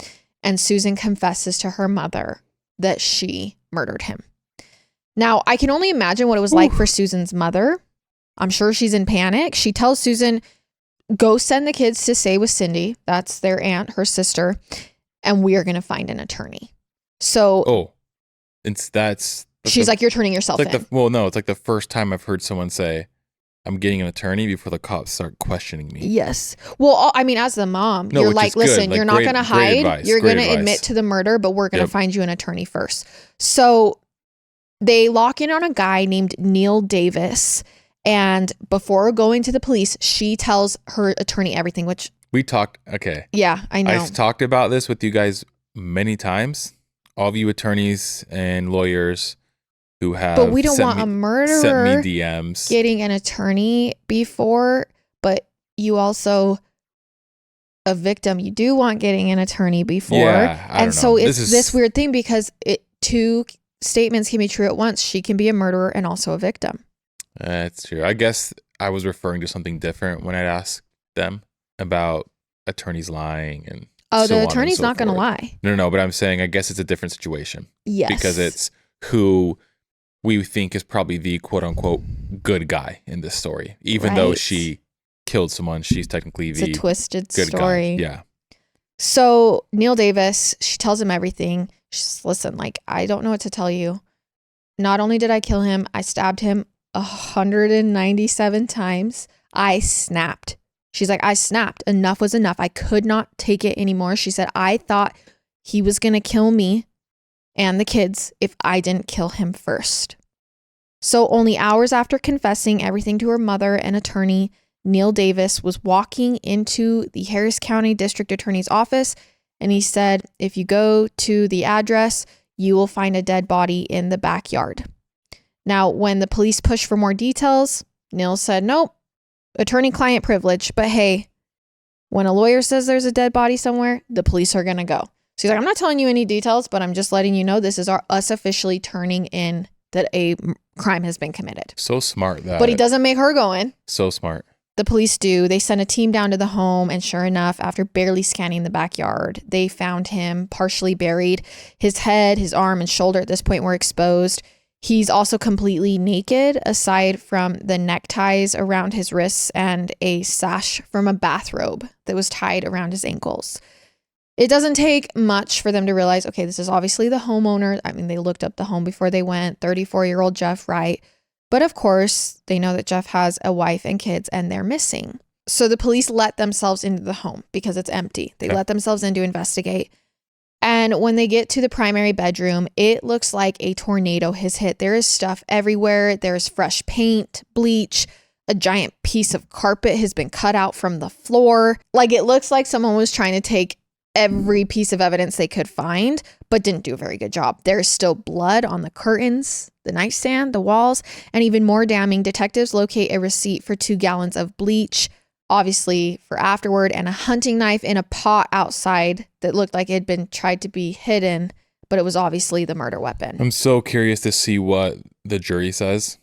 Speaker 1: And Susan confesses to her mother that she murdered him. Now, I can only imagine what it was like for Susan's mother. I'm sure she's in panic. She tells Susan, go send the kids to stay with Cindy. That's their aunt, her sister. And we are going to find an attorney. So
Speaker 3: that's
Speaker 1: she's like, you're turning yourself in.
Speaker 3: It's like the first time I've heard someone say, I'm getting an attorney before the cops start questioning me.
Speaker 1: Yes. Well, I mean, as the mom, you're like, listen, you're not going to hide.
Speaker 3: Advice,
Speaker 1: you're going to admit to the murder, but we're going to find you an attorney first. So they lock in on a guy named Neil Davis. And before going to the police, she tells her attorney everything, which...
Speaker 3: We talked... Okay.
Speaker 1: Yeah, I know.
Speaker 3: I've talked about this with you guys many times. All of you attorneys and lawyers who have...
Speaker 1: But we don't want a murderer
Speaker 3: sent me DMs.
Speaker 1: Getting an attorney before, but you also... A victim, you do want getting an attorney before.
Speaker 3: Yeah, I don't know.
Speaker 1: So it's this weird thing because two statements can be true at once. She can be a murderer and also a victim.
Speaker 3: That's true. I guess I was referring to something different when I asked them about attorneys lying and
Speaker 1: the attorney's not going to lie.
Speaker 3: No, but I'm saying I guess it's a different situation.
Speaker 1: Yes.
Speaker 3: Because it's who we think is probably the quote unquote good guy in this story. Even though she killed someone, she's technically
Speaker 1: it's
Speaker 3: the
Speaker 1: a twisted
Speaker 3: good
Speaker 1: story.
Speaker 3: guy. Yeah.
Speaker 1: So Neil Davis, she tells him everything. She's listen, like, I don't know what to tell you. Not only did I kill him, I stabbed him 197 times. I snapped. She's like, I snapped. Enough was enough. I could not take it anymore. She said, I thought he was going to kill me and the kids if I didn't kill him first. So only hours after confessing everything to her mother and attorney, Neil Davis was walking into the Harris County District Attorney's office, and he said, if you go to the address, you will find a dead body in the backyard. Now, when the police pushed for more details, Neil said, nope, attorney-client privilege, but hey, when a lawyer says there's a dead body somewhere, the police are going to go. So he's like, I'm not telling you any details, but I'm just letting you know this is us officially turning in that a crime has been committed.
Speaker 3: So smart that.
Speaker 1: But he doesn't make her go in.
Speaker 3: So smart.
Speaker 1: The police do. They send a team down to the home, and sure enough, after barely scanning the backyard, they found him partially buried. His head, his arm, and shoulder at this point were exposed. He's also completely naked, aside from the neckties around his wrists and a sash from a bathrobe that was tied around his ankles. It doesn't take much for them to realize, okay, this is obviously the homeowner. I mean, they looked up the home before they went, 34-year-old Jeff Wright. But of course, they know that Jeff has a wife and kids, and they're missing. So the police let themselves into the home because it's empty. They let themselves in to investigate. And when they get to the primary bedroom, it looks like a tornado has hit. There is stuff everywhere. There's fresh paint, bleach, a giant piece of carpet has been cut out from the floor. Like, it looks like someone was trying to take every piece of evidence they could find, but didn't do a very good job. There's still blood on the curtains, the nightstand, the walls, and even more damning, detectives locate a receipt for 2 gallons of bleach, obviously for afterward, and a hunting knife in a pot outside that looked like it had been tried to be hidden, but it was obviously the murder weapon.
Speaker 3: I'm so curious to see what the jury says,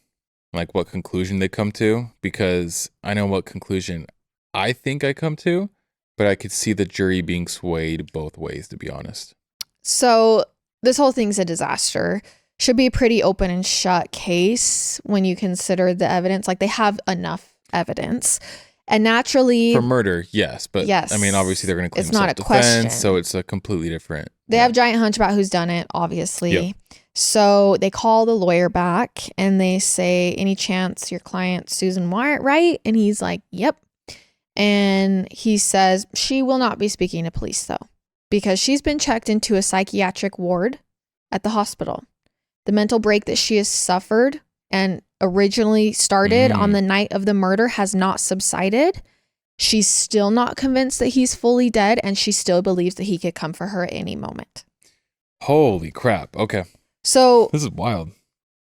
Speaker 3: like what conclusion they come to, because I know what conclusion I think I come to, but I could see the jury being swayed both ways, to be honest.
Speaker 1: So this whole thing's a disaster. Should be a pretty open and shut case when you consider the evidence. Like, they have enough evidence. And naturally,
Speaker 3: for murder, yes. But
Speaker 1: yes,
Speaker 3: I mean, obviously they're going to claim
Speaker 1: it's not a
Speaker 3: self-defense,
Speaker 1: question.
Speaker 3: so it's a completely different.
Speaker 1: They have giant hunch about who's done it, obviously.
Speaker 3: Yep.
Speaker 1: So they call the lawyer back and they say, any chance your client Susan Wright? And he's like, yep. And he says she will not be speaking to police, though, because she's been checked into a psychiatric ward at the hospital. The mental break that she has suffered and originally started on the night of the murder has not subsided. She's still not convinced that he's fully dead, and she still believes that he could come for her at any moment.
Speaker 3: Holy crap. Okay.
Speaker 1: So
Speaker 3: this is wild.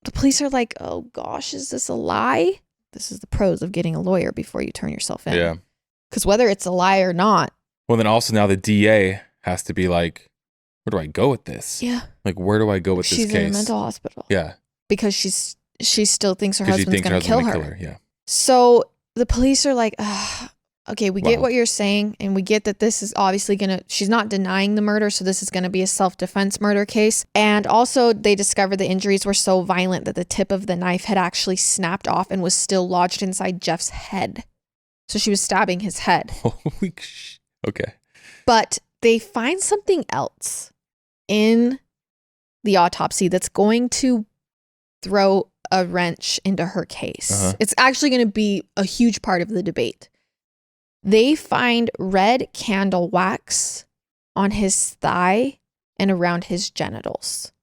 Speaker 1: The police are like, oh gosh, is this a lie? This is the pros of getting a lawyer before you turn yourself in.
Speaker 3: Yeah.
Speaker 1: Because whether it's a lie or not.
Speaker 3: Well, then also now the DA has to be like, where do I go with this?
Speaker 1: Yeah.
Speaker 3: Like, where do I go with this case?
Speaker 1: She's in a mental hospital.
Speaker 3: Yeah.
Speaker 1: Because she still thinks her husband's going to kill her.
Speaker 3: Yeah.
Speaker 1: So the police are like, okay, we get
Speaker 3: Wow.
Speaker 1: what you're saying. And we get that this is obviously she's not denying the murder. So this is going to be a self-defense murder case. And also they discovered the injuries were so violent that the tip of the knife had actually snapped off and was still lodged inside Jeff's head. So she was stabbing his head.
Speaker 3: Holy okay.
Speaker 1: But they find something else in the autopsy that's going to throw a wrench into her case.
Speaker 3: Uh-huh.
Speaker 1: It's actually going to be a huge part of the debate. They find red candle wax on his thigh and around his genitals,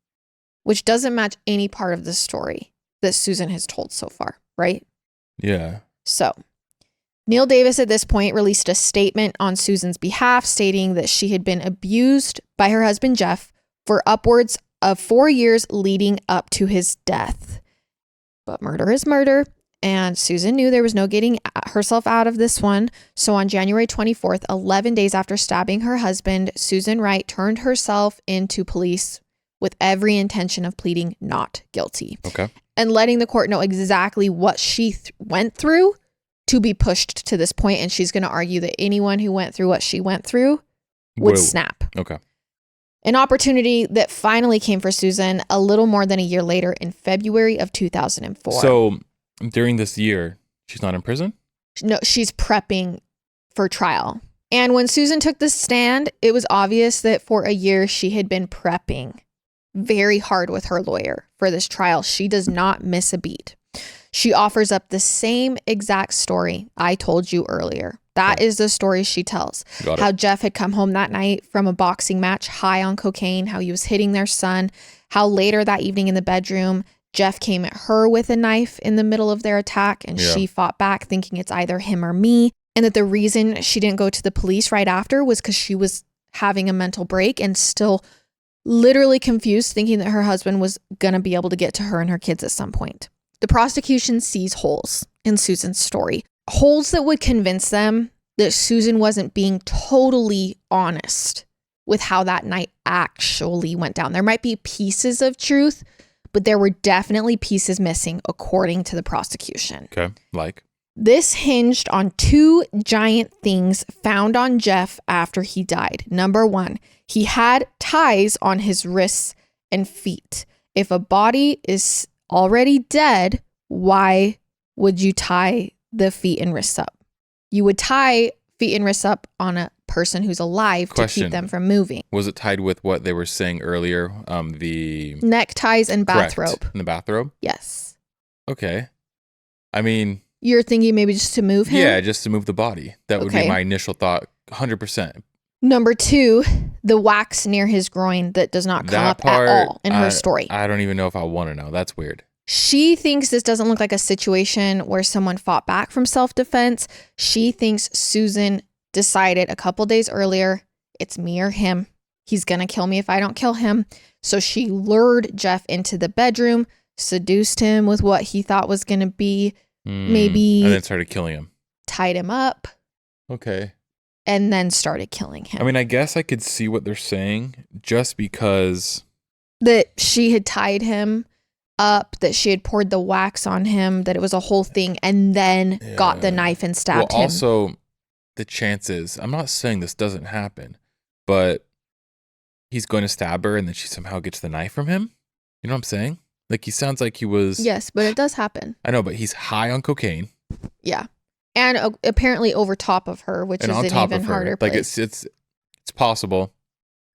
Speaker 1: which doesn't match any part of the story that Susan has told so far, right?
Speaker 3: Yeah.
Speaker 1: So Neil Davis at this point released a statement on Susan's behalf stating that she had been abused by her husband Jeff for upwards of 4 years leading up to his death. But murder is murder, and Susan knew there was no getting herself out of this one. So on January 24th, 11 days after stabbing her husband, Susan Wright turned herself into police with every intention of pleading not guilty.
Speaker 3: Okay.
Speaker 1: And letting the court know exactly what she went through to be pushed to this point. And she's going to argue that anyone who went through what she went through would snap.
Speaker 3: Okay.
Speaker 1: An opportunity that finally came for Susan a little more than a year later in February of 2004.
Speaker 3: So during this year, she's not in prison?
Speaker 1: No, she's prepping for trial. And when Susan took the stand, it was obvious that for a year she had been prepping very hard with her lawyer for this trial. She does not miss a beat. She offers up the same exact story I told you earlier. That is the story she tells. How Jeff had come home that night from a boxing match high on cocaine, how he was hitting their son, how later that evening in the bedroom, Jeff came at her with a knife in the middle of their attack, and she fought back thinking it's either him or me. And that the reason she didn't go to the police right after was because she was having a mental break and still literally confused, thinking that her husband was going to be able to get to her and her kids at some point. The prosecution sees holes in Susan's story, holes that would convince them that Susan wasn't being totally honest with how that night actually went down. There might be pieces of truth, but there were definitely pieces missing, according to the prosecution.
Speaker 3: Okay, like?
Speaker 1: This hinged on two giant things found on Jeff after he died. Number one, he had ties on his wrists and feet. If a body is already dead, why would you tie the feet and wrists up? You would tie feet and wrists up on a person who's alive to keep them from moving.
Speaker 3: Was it tied with what they were saying earlier? The
Speaker 1: neckties and bathrobe.
Speaker 3: In the bathrobe?
Speaker 1: Yes.
Speaker 3: Okay. I mean,
Speaker 1: you're thinking maybe just to move him?
Speaker 3: Yeah, just to move the body. That would be my initial thought, 100%.
Speaker 1: Number two, the wax near his groin that does not come up at all in her story.
Speaker 3: I don't even know if I want to know. That's weird.
Speaker 1: She thinks this doesn't look like a situation where someone fought back from self-defense. She thinks Susan decided a couple days earlier, it's me or him. He's going to kill me if I don't kill him. So she lured Jeff into the bedroom, seduced him with what he thought was going to be maybe...
Speaker 3: And then started killing him.
Speaker 1: Tied him up.
Speaker 3: Okay.
Speaker 1: And then started killing him.
Speaker 3: I mean, I guess I could see what they're saying just because...
Speaker 1: That she had tied him up, that she had poured the wax on him, that it was a whole thing, and then got the knife and stabbed him.
Speaker 3: Also, the chances... I'm not saying this doesn't happen, but he's going to stab her and then she somehow gets the knife from him? You know what I'm saying? Like, he sounds like he was...
Speaker 1: Yes, but it does happen.
Speaker 3: I know, but he's high on cocaine.
Speaker 1: Yeah. And apparently over top of her, which is an even harder place.
Speaker 3: Like, it's possible.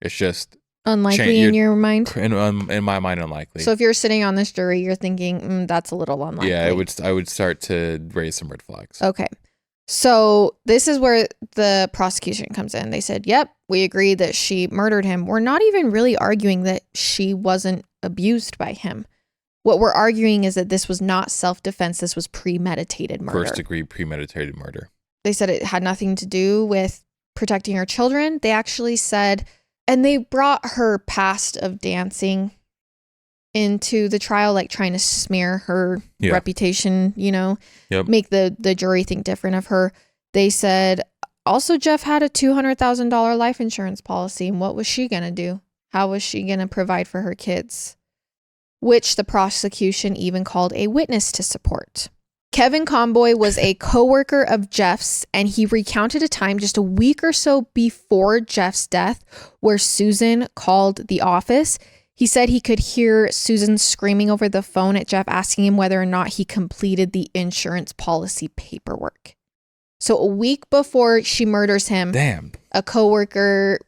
Speaker 3: It's just...
Speaker 1: Unlikely in your mind?
Speaker 3: In my mind, unlikely.
Speaker 1: So if you're sitting on this jury, you're thinking, that's a little unlikely.
Speaker 3: Yeah, I would start to raise some red flags.
Speaker 1: Okay. So this is where the prosecution comes in. They said, yep, we agree that she murdered him. We're not even really arguing that she wasn't abused by him. What we're arguing is that this was not self-defense. This was premeditated murder.
Speaker 3: First degree premeditated murder.
Speaker 1: They said it had nothing to do with protecting her children. They actually said, and they brought her past of dancing into the trial, like trying to smear her reputation, you know, make the jury think different of her. They said, also, Jeff had a $200,000 life insurance policy. And what was she going to do? How was she going to provide for her kids? Which the prosecution even called a witness to support. Kevin Comboy was a coworker of Jeff's, and he recounted a time just a week or so before Jeff's death where Susan called the office. He said he could hear Susan screaming over the phone at Jeff, asking him whether or not he completed the insurance policy paperwork. So a week before she murders him, a coworker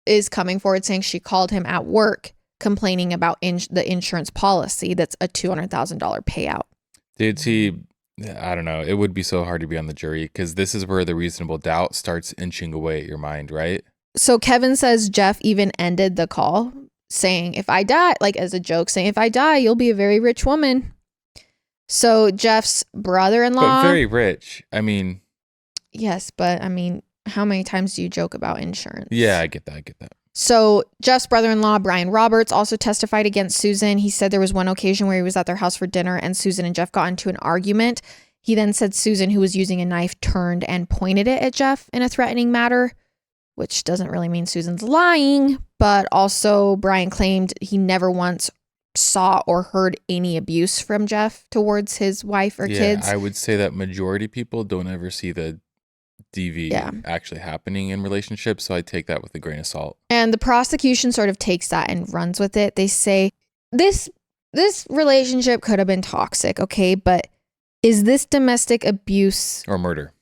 Speaker 1: is coming forward saying she called him at work complaining about the insurance policy that's a $200,000 payout.
Speaker 3: Dude, I don't know. It would be so hard to be on the jury because this is where the reasonable doubt starts inching away at your mind, right?
Speaker 1: So Kevin says Jeff even ended the call saying, if I die, like as a joke, saying, if I die, you'll be a very rich woman. So Jeff's brother-in-law.
Speaker 3: But very rich. I mean.
Speaker 1: Yes, but I mean, how many times do you joke about insurance?
Speaker 3: Yeah, I get that.
Speaker 1: So Jeff's brother-in-law, Brian Roberts, also testified against Susan. He said there was one occasion where he was at their house for dinner and Susan and Jeff got into an argument. He then said Susan, who was using a knife, turned and pointed it at Jeff in a threatening manner, which doesn't really mean Susan's lying. But also Brian claimed he never once saw or heard any abuse from Jeff towards his wife or kids.
Speaker 3: I would say that majority of people don't ever see the DV actually happening in relationships, so I take that with a grain of salt.
Speaker 1: And the prosecution sort of takes that and runs with it. They say this relationship could have been toxic, okay, but is this domestic abuse
Speaker 3: or murder?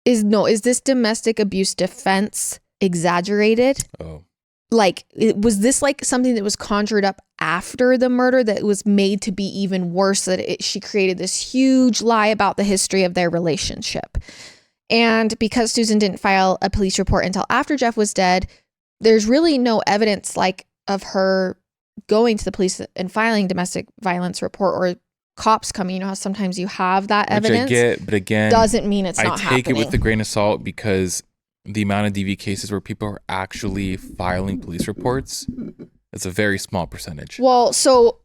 Speaker 1: Is this domestic abuse defense exaggerated?
Speaker 3: Oh.
Speaker 1: Like, was this like something that was conjured up after the murder that was made to be even worse, that she created this huge lie about the history of their relationship? And because Susan didn't file a police report until after Jeff was dead, there's really no evidence like of her going to the police and filing domestic violence report or cops coming, you know how sometimes you have that evidence.
Speaker 3: Which I get, but again,
Speaker 1: doesn't mean it's not
Speaker 3: I take
Speaker 1: happening.
Speaker 3: it with a grain of salt because the amount of DV cases where people are actually filing police reports, it's a very small percentage.
Speaker 1: Well, so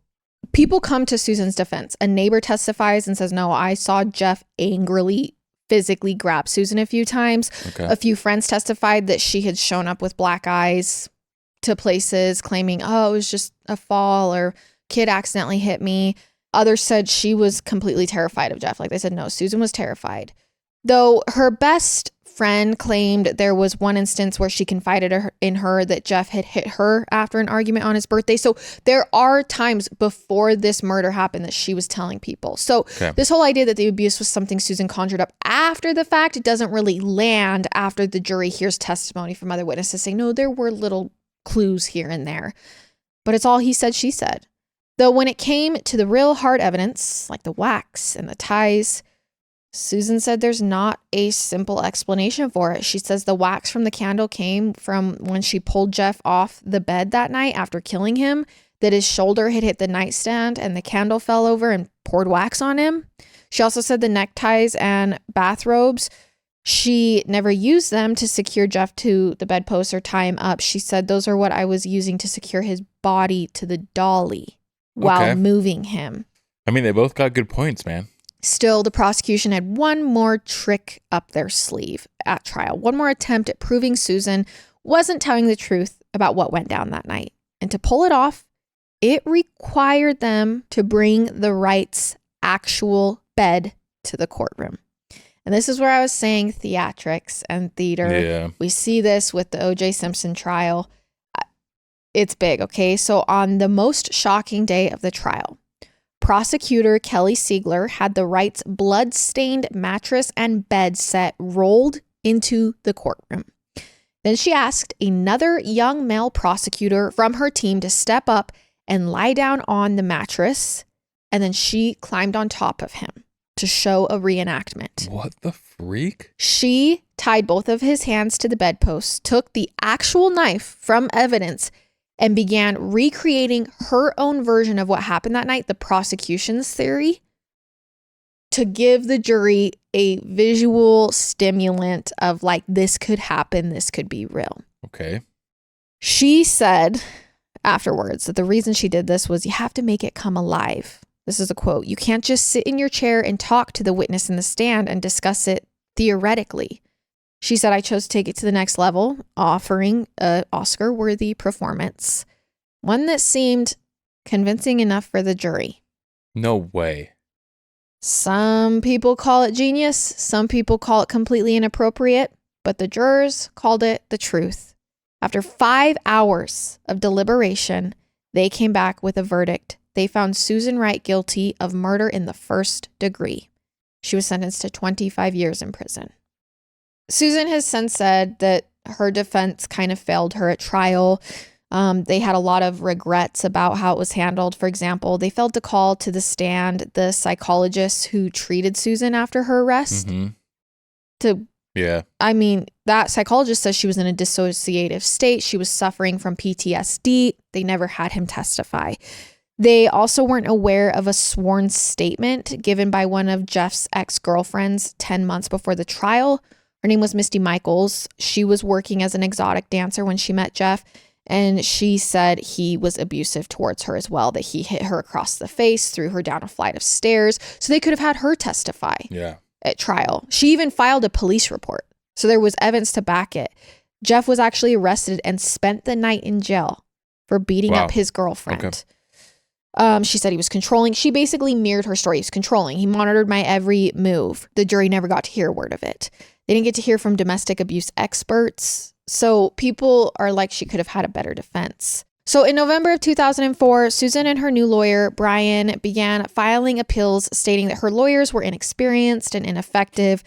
Speaker 1: people come to Susan's defense. A neighbor testifies and says, no, I saw Jeff angrily physically grab Susan a few times.
Speaker 3: Okay.
Speaker 1: A few friends testified that she had shown up with black eyes to places claiming, oh, it was just a fall or kid accidentally hit me. Others said she was completely terrified of Jeff. Like they said, no, Susan was terrified. Though her best friend claimed there was one instance where she confided in her that Jeff had hit her after an argument on his birthday. So there are times before this murder happened that she was telling people. So this whole idea that the abuse was something Susan conjured up after the fact, it doesn't really land after the jury hears testimony from other witnesses saying, no, there were little clues here and there. But it's all he said, she said. Though when it came to the real hard evidence, like the wax and the ties, Susan said there's not a simple explanation for it. She says the wax from the candle came from when she pulled Jeff off the bed that night after killing him, that his shoulder had hit the nightstand and the candle fell over and poured wax on him. She also said the neckties and bathrobes, she never used them to secure Jeff to the bedpost or tie him up. She said those are what I was using to secure his body to the dolly while moving him.
Speaker 3: I mean, they both got good points, man.
Speaker 1: Still, the prosecution had one more trick up their sleeve at trial, one more attempt at proving Susan wasn't telling the truth about what went down that night. And to pull it off, it required them to bring the Wrights' actual bed to the courtroom. And this is where I was saying theatrics and theater.
Speaker 3: Yeah.
Speaker 1: We see this with the O.J. Simpson trial. It's big, okay? So on the most shocking day of the trial, prosecutor Kelly Siegler had the Wrights' blood-stained mattress and bed set rolled into the courtroom. Then she asked another young male prosecutor from her team to step up and lie down on the mattress, and then she climbed on top of him to show a reenactment.
Speaker 3: What the freak?
Speaker 1: She tied both of his hands to the bedpost, took the actual knife from evidence, and began recreating her own version of what happened that night, the prosecution's theory, to give the jury a visual stimulant of like, this could happen, this could be real.
Speaker 3: Okay.
Speaker 1: She said afterwards that the reason she did this was you have to make it come alive. This is a quote. You can't just sit in your chair and talk to the witness in the stand and discuss it theoretically. She said, I chose to take it to the next level, offering an Oscar-worthy performance, one that seemed convincing enough for the jury.
Speaker 3: No way.
Speaker 1: Some people call it genius. Some people call it completely inappropriate, but the jurors called it the truth. After 5 hours of deliberation, they came back with a verdict. They found Susan Wright guilty of murder in the first degree. She was sentenced to 25 years in prison. Susan has since said that her defense kind of failed her at trial. They had a lot of regrets about how it was handled. For example, they failed to call to the stand the psychologist who treated Susan after her arrest. I mean, that psychologist says she was in a dissociative state. She was suffering from PTSD. They never had him testify. They also weren't aware of a sworn statement given by one of Jeff's ex-girlfriends 10 months before the trial. Her name was Misty Michaels. She was working as an exotic dancer when she met Jeff, and she said he was abusive towards her as well, that he hit her across the face, threw her down a flight of stairs. So they could have had her testify at trial. She even filed a police report. So there was evidence to back it. Jeff was actually arrested and spent the night in jail for beating up his girlfriend. She said he was controlling. She basically mirrored her story. He was controlling. He monitored my every move. The jury never got to hear a word of it. They didn't get to hear from domestic abuse experts. So people are like, she could have had a better defense. So in November of 2004, Susan and her new lawyer, Brian, began filing appeals stating that her lawyers were inexperienced and ineffective.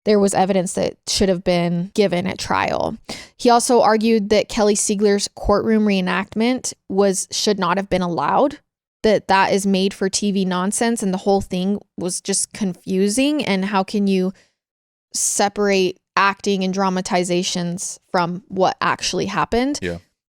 Speaker 1: There was evidence that should have been given at trial. He also argued that Kelly Siegler's courtroom reenactment should not have been allowed, that is made for TV nonsense, and the whole thing was just confusing. And how can you separate acting and dramatizations from what actually happened?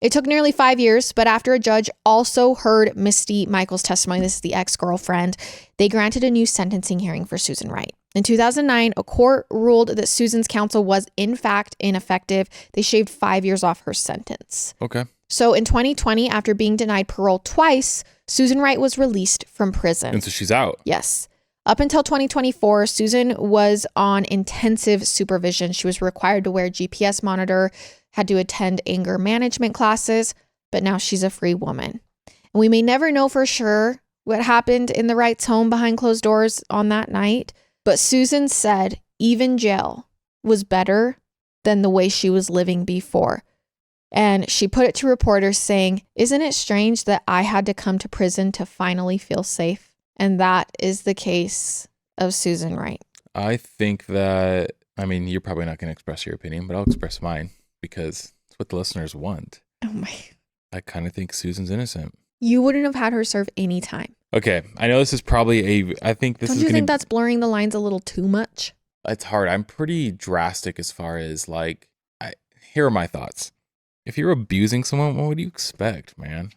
Speaker 1: It took nearly 5 years, but after a judge also heard Misty Michaels' testimony, this is the ex-girlfriend, they granted a new sentencing hearing for Susan Wright. In 2009, a court ruled that Susan's counsel was in fact ineffective. They shaved 5 years off her sentence.
Speaker 3: Okay.
Speaker 1: So in 2020, after being denied parole twice, Susan Wright was released from prison.
Speaker 3: And so she's out.
Speaker 1: Yes. Up until 2024, Susan was on intensive supervision. She was required to wear a GPS monitor, had to attend anger management classes, but now she's a free woman. And we may never know for sure what happened in the Wrights' home behind closed doors on that night, but Susan said even jail was better than the way she was living before. And she put it to reporters saying, "Isn't it strange that I had to come to prison to finally feel safe?" And that is the case of Susan Wright.
Speaker 3: I think that, I mean, you're probably not going to express your opinion, but I'll express mine because it's what the listeners want.
Speaker 1: Oh my.
Speaker 3: I kind of think Susan's innocent.
Speaker 1: You wouldn't have had her serve any time.
Speaker 3: Okay. I know this is probably I think this
Speaker 1: Don't
Speaker 3: is
Speaker 1: you
Speaker 3: going
Speaker 1: think
Speaker 3: to,
Speaker 1: that's blurring the lines a little too much?
Speaker 3: it's hard. I'm pretty drastic as far as here are my thoughts. If you're abusing someone, what would you expect, man?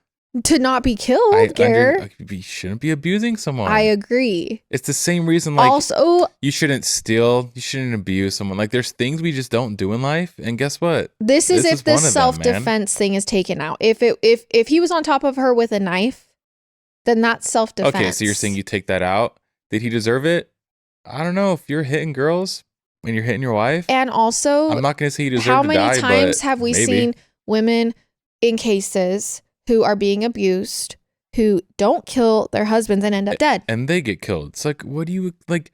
Speaker 1: To not be killed, Garrett.
Speaker 3: You shouldn't be abusing someone.
Speaker 1: I agree.
Speaker 3: It's the same reason,
Speaker 1: Also,
Speaker 3: you shouldn't steal, you shouldn't abuse someone. Like, there's things we just don't do in life, and guess what?
Speaker 1: this is if the
Speaker 3: one of them,
Speaker 1: self-defense thing is taken out. If he was on top of her with a knife, then that's self-defense.
Speaker 3: Okay, so you're saying you take that out? Did he deserve it? I don't know. If you're hitting girls and you're hitting your wife,
Speaker 1: And also,
Speaker 3: I'm not going to say you deserve
Speaker 1: how
Speaker 3: to
Speaker 1: many
Speaker 3: die,
Speaker 1: times
Speaker 3: but
Speaker 1: have we
Speaker 3: maybe.
Speaker 1: seen women in cases who are being abused, who don't kill their husbands and end up dead?
Speaker 3: And they get killed. It's like, what do you expect?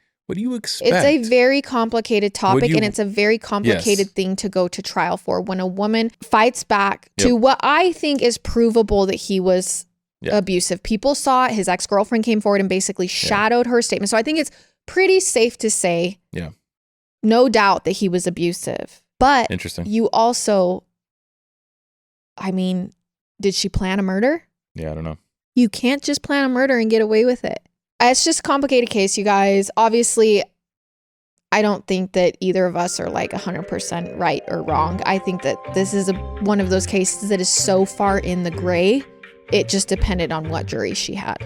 Speaker 1: It's a very complicated topic, and it's a very complicated
Speaker 3: Yes.
Speaker 1: thing to go to trial for. When a woman fights back to
Speaker 3: Yep.
Speaker 1: what I think is provable that he was
Speaker 3: Yeah.
Speaker 1: abusive. People saw it. His ex-girlfriend came forward and basically shadowed her statement. So I think it's pretty safe to say,
Speaker 3: Yeah.
Speaker 1: no doubt that he was abusive. But
Speaker 3: Interesting.
Speaker 1: you also, I mean, did she plan a murder?
Speaker 3: Yeah, I don't know.
Speaker 1: You can't just plan a murder and get away with it. It's just a complicated case, you guys. Obviously, I don't think that either of us are like 100% right or wrong. I think that this is one of those cases that is so far in the gray, it just depended on what jury she had.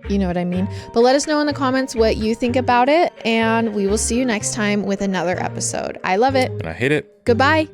Speaker 1: You know what I mean? But let us know in the comments what you think about it, and we will see you next time with another episode. I love it.
Speaker 3: And I hate it.
Speaker 1: Goodbye.